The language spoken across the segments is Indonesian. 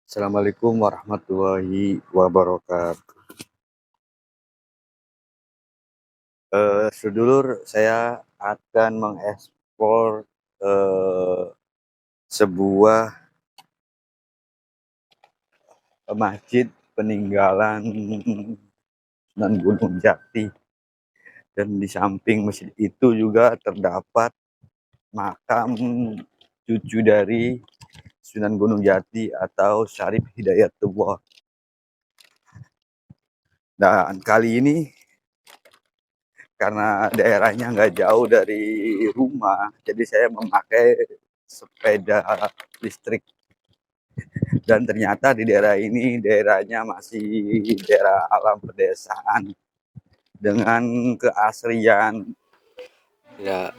Assalamualaikum warahmatullahi wabarakatuh. Sedulur, saya akan mengeksplor eee, sebuah masjid peninggalan Sunan Gunung Jati, dan di samping masjid itu juga terdapat makam cucu dari Sunan Gunung Jati atau Syarif Hidayatullah. Dan kali ini karena daerahnya nggak jauh dari rumah, jadi saya memakai sepeda listrik. Dan ternyata di daerah ini daerahnya masih daerah alam pedesaan dengan keasrian. Ya,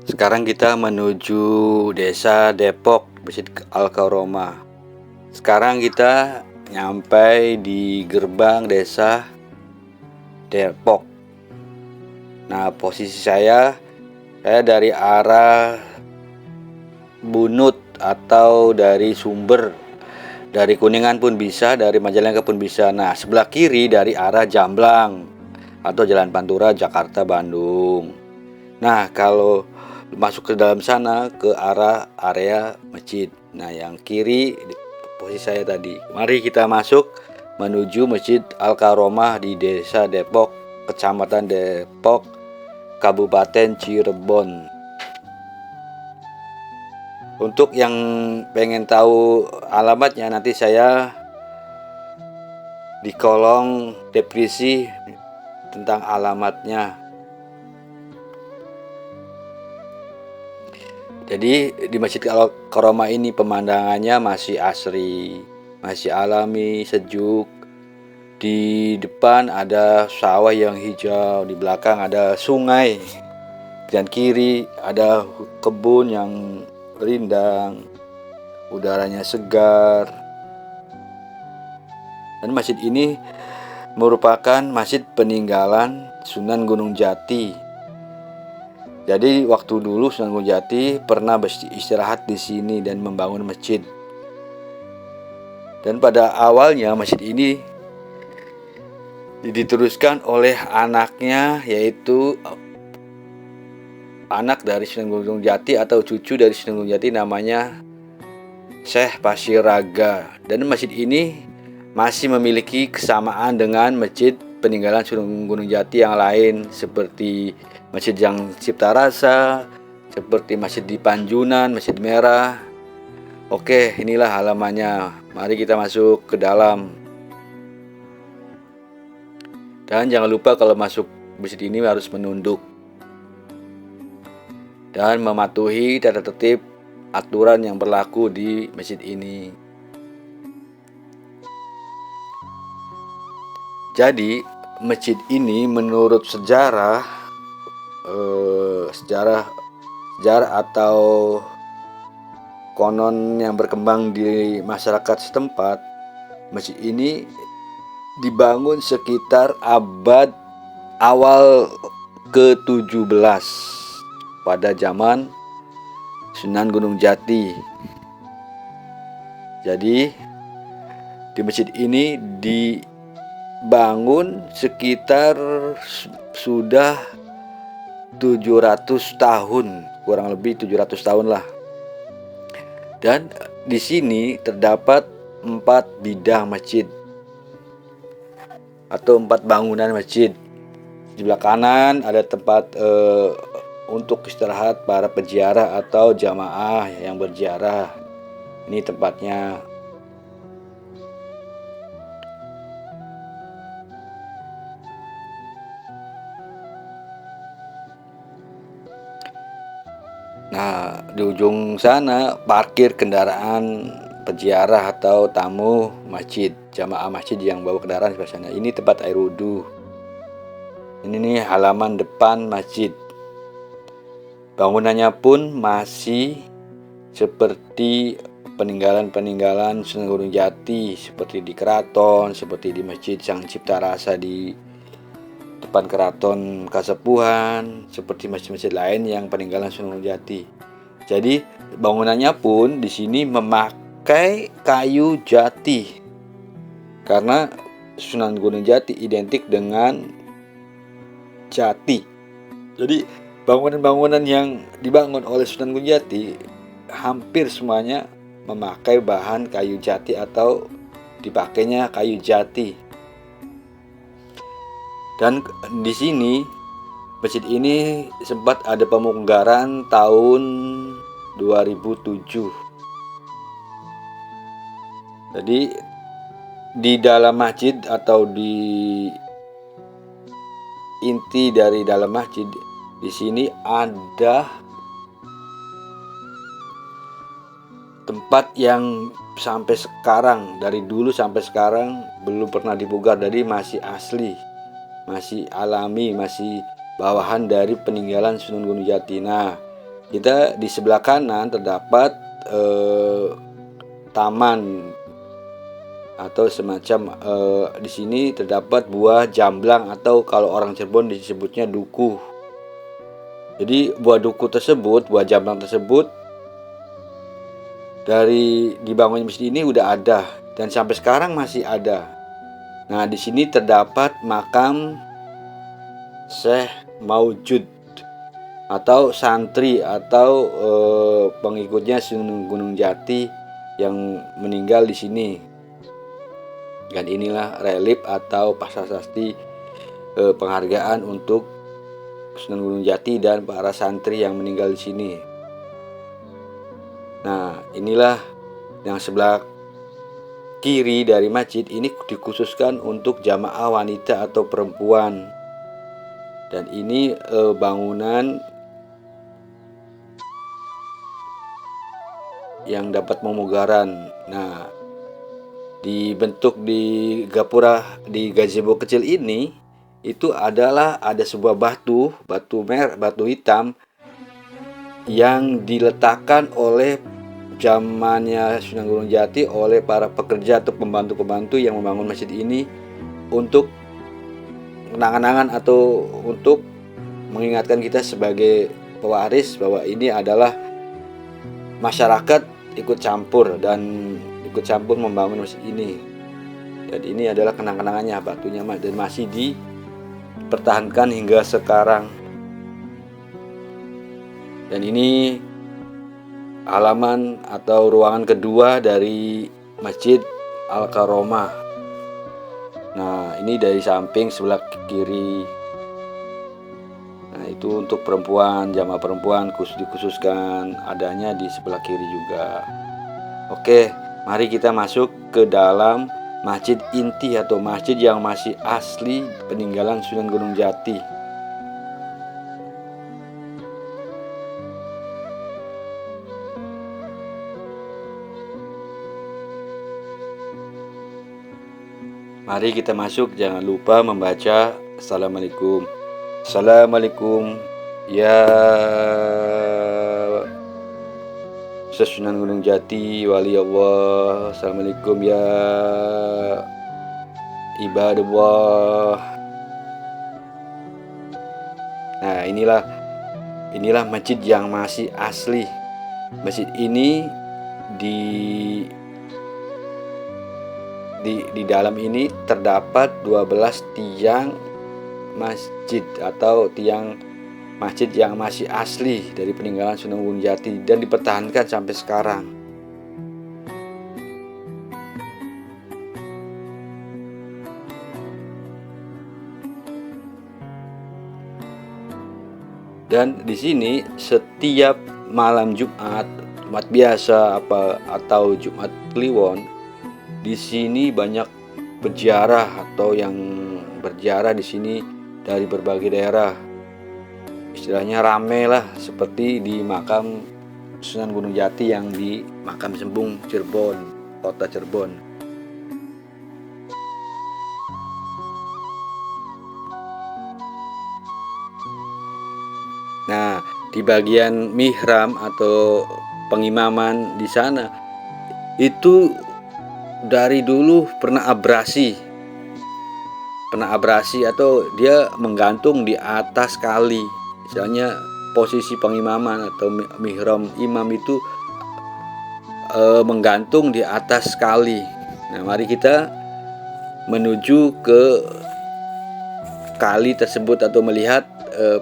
sekarang kita menuju desa Depok, Masjid Al-Karomah. Sekarang kita nyampe di gerbang desa Depok. Nah, posisi saya dari arah Bunut atau dari Sumber, dari Kuningan pun bisa, dari Majalengka pun bisa. Nah, sebelah kiri dari arah Jamblang atau Jalan Pantura, Jakarta, Bandung. Nah, kalau masuk ke dalam sana ke arah area masjid. Nah, yang kiri posisi saya tadi. Mari kita masuk menuju Masjid Al-Karomah di Desa Depok, Kecamatan Depok, Kabupaten Cirebon. Untuk yang pengen tahu alamatnya, nanti saya di kolom deskripsi tentang alamatnya. Jadi di Masjid Al-Karomah ini pemandangannya masih asri, masih alami, sejuk. Di depan ada sawah yang hijau, di belakang ada sungai, dan kiri ada kebun yang rindang, udaranya segar. Dan masjid ini merupakan masjid peninggalan Sunan Gunung Jati. Jadi waktu dulu Sunan Gunung Jati pernah beristirahat di sini dan membangun masjid. Dan pada awalnya masjid ini diteruskan oleh anaknya, yaitu anak dari Sunan Gunung Jati atau cucu dari Sunan Gunung Jati, namanya Syekh Pasiraga. Dan masjid ini masih memiliki kesamaan dengan masjid peninggalan Sunan Gunung Jati yang lain, seperti Masjid yang Cipta Rasa, seperti Masjid di Panjunan, Masjid Merah. Oke, inilah halamannya. Mari kita masuk ke dalam. Dan jangan lupa kalau masuk masjid ini harus menunduk dan mematuhi tata tertib aturan yang berlaku di masjid ini. Jadi masjid ini menurut sejarah atau konon yang berkembang di masyarakat setempat, masjid ini dibangun sekitar abad awal ke-17 pada zaman Sunan Gunung Jati. Jadi di masjid ini dibangun sekitar sudah 700 tahun, kurang lebih 700 tahun lah. Dan di sini terdapat 4 bidang masjid atau 4 bangunan masjid. Di sebelah kanan ada tempat untuk istirahat para peziarah atau jamaah yang berziarah. Ini tempatnya. Nah, di ujung sana parkir kendaraan peziarah atau tamu masjid, jamaah masjid yang bawa kendaraan di sana. Ini tempat air wudhu. Ini nih halaman depan masjid. Bangunannya pun masih seperti peninggalan-peninggalan Sunan Gunung Jati, seperti di keraton, seperti di Masjid Sang Cipta Rasa di depan keraton Kasepuhan, seperti masjid-masjid lain yang peninggalan Sunan Gunung Jati. Jadi bangunannya pun di sini memakai kayu jati, karena Sunan Gunung Jati identik dengan jati. Jadi bangunan-bangunan yang dibangun oleh Sunan Gunung Jati hampir semuanya memakai bahan kayu jati atau dipakainya kayu jati. Dan di sini masjid ini sempat ada pemunggaran tahun 2007. Jadi di dalam masjid atau di inti dari dalam masjid di sini ada tempat yang sampai sekarang, dari dulu sampai sekarang belum pernah dipugar. Jadi masih asli, masih alami, masih bawahan dari peninggalan Sunan Gunung Jati. Nah, kita di sebelah kanan terdapat taman atau semacam di sini terdapat buah jamblang atau kalau orang Cirebon disebutnya duku. Jadi buah duku tersebut, buah jamblang tersebut dari dibangun masjid ini udah ada dan sampai sekarang masih ada. Nah, di sini terdapat makam Syekh Maujud atau santri atau pengikutnya Sunan Gunung Jati yang meninggal di sini. Dan inilah relief atau prasasti penghargaan untuk Sunan Gunung Jati dan para santri yang meninggal di sini. Nah, inilah yang sebelah kiri dari masjid ini dikhususkan untuk jamaah wanita atau perempuan. Dan ini bangunan yang dapat memugaran. Nah, dibentuk di gapura di gazebo kecil ini itu adalah ada sebuah batu hitam yang diletakkan oleh zamannya Sunan Gunung Jati oleh para pekerja atau pembantu-pembantu yang membangun masjid ini untuk kenang-kenangan atau untuk mengingatkan kita sebagai pewaris bahwa ini adalah masyarakat ikut campur membangun masjid ini. Dan ini adalah kenang-kenangannya, batunya dan masih dipertahankan hingga sekarang. Dan ini halaman atau ruangan kedua dari Masjid Al-Karomah. Nah, ini dari samping sebelah kiri. Nah, itu untuk perempuan, jamaah perempuan dikhususkan adanya di sebelah kiri juga. Oke, mari kita masuk ke dalam masjid inti atau masjid yang masih asli peninggalan Sunan Gunung Jati. Mari kita masuk, jangan lupa membaca Assalamualaikum. Assalamualaikum ya Sunan Gunung Jati wali Allah. Assalamualaikum ya ibadallah. Nah, inilah masjid yang masih asli. Masjid ini di dalam ini terdapat 12 tiang masjid atau tiang masjid yang masih asli dari peninggalan Sunan Gunung Jati dan dipertahankan sampai sekarang. Dan di sini setiap malam Jumat biasa atau Jumat Kliwon, di sini banyak berziarah atau yang berziarah di sini dari berbagai daerah. Istilahnya rame lah, seperti di makam Sunan Gunung Jati yang di Makam Sembung Cirebon, kota Cirebon. Nah, di bagian mihram atau pengimaman di sana itu dari dulu pernah abrasi atau dia menggantung di atas kali. Misalnya posisi pengimaman atau mihram imam itu menggantung di atas kali. Nah, mari kita menuju ke kali tersebut atau melihat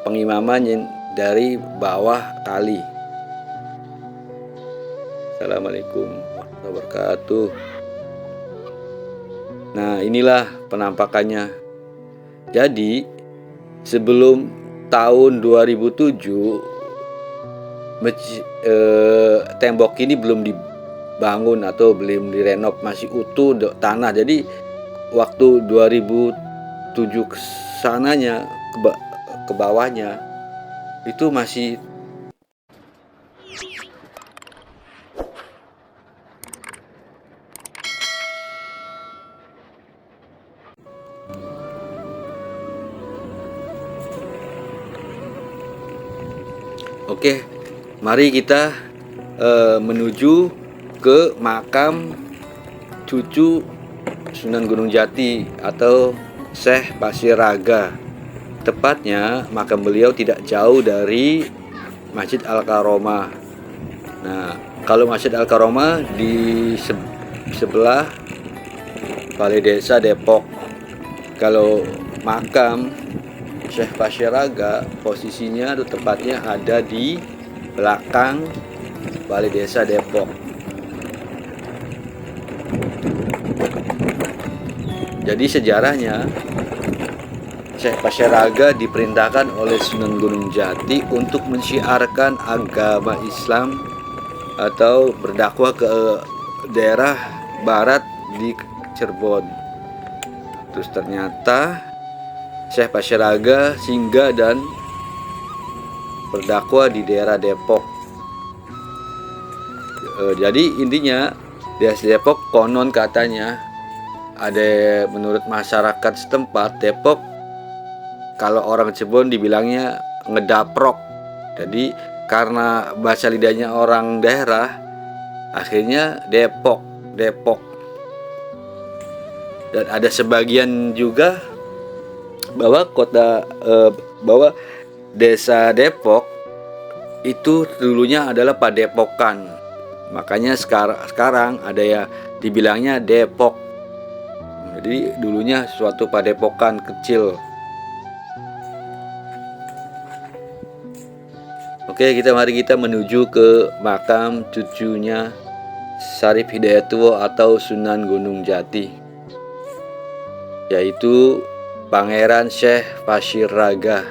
pengimaman yang dari bawah kali. Assalamualaikum warahmatullahi wabarakatuh. Nah, inilah penampakannya. Jadi sebelum tahun 2007 tembok ini belum dibangun atau belum direnov, masih utuh tanah. Jadi waktu 2007 kesananya ke bawahnya itu masih Oke, mari kita menuju ke makam cucu Sunan Gunung Jati atau Syekh Pasiraga. Tepatnya makam beliau tidak jauh dari Masjid Al-Karomah. Nah, kalau Masjid Al-Karomah di sebelah Balai Desa Depok. Kalau makam Syekh Pasiraga posisinya tepatnya ada di belakang Balai Desa Depok. Jadi sejarahnya Syekh Pasiraga diperintahkan oleh Sunan Gunung Jati untuk mensyiarkan agama Islam atau berdakwah ke daerah barat di Cirebon. Terus ternyata Syekh Pasiraga singgah dan berdakwah di daerah Depok. Jadi intinya di Depok konon katanya ada, menurut masyarakat setempat Depok, kalau orang Cirebon dibilangnya ngedaprok. Jadi karena bahasa lidahnya orang daerah, akhirnya Depok. Dan ada sebagian juga bahwa bahwa desa Depok itu dulunya adalah Padepokan. Makanya sekarang ada ya dibilangnya Depok. Jadi dulunya suatu padepokan kecil. Oke, mari kita menuju ke makam cucunya Syarif Hidayatullah atau Sunan Gunung Jati, yaitu Pangeran Syekh Pasiraga.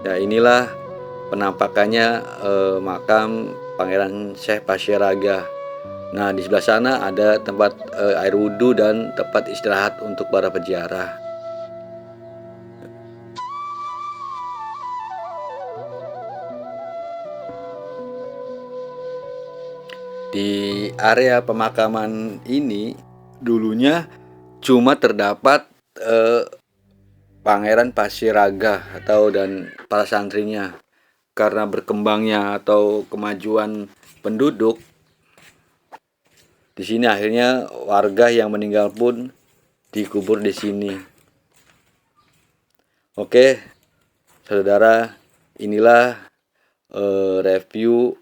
Ya, inilah penampakannya makam Pangeran Syekh Pasiraga. Nah, di sebelah sana ada tempat air wudhu dan tempat istirahat untuk para peziarah. Di area pemakaman ini dulunya cuma terdapat Pangeran Pasiraga dan para santrinya. Karena berkembangnya atau kemajuan penduduk di sini, akhirnya warga yang meninggal pun dikubur di sini. Oke, saudara, inilah review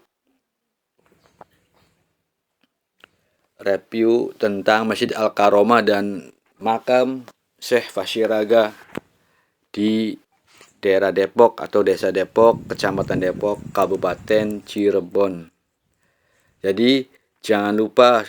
tentang Masjid Al-Karomah dan makam Syekh Pasiraga di daerah Depok atau Desa Depok, Kecamatan Depok, Kabupaten Cirebon. Jadi jangan lupa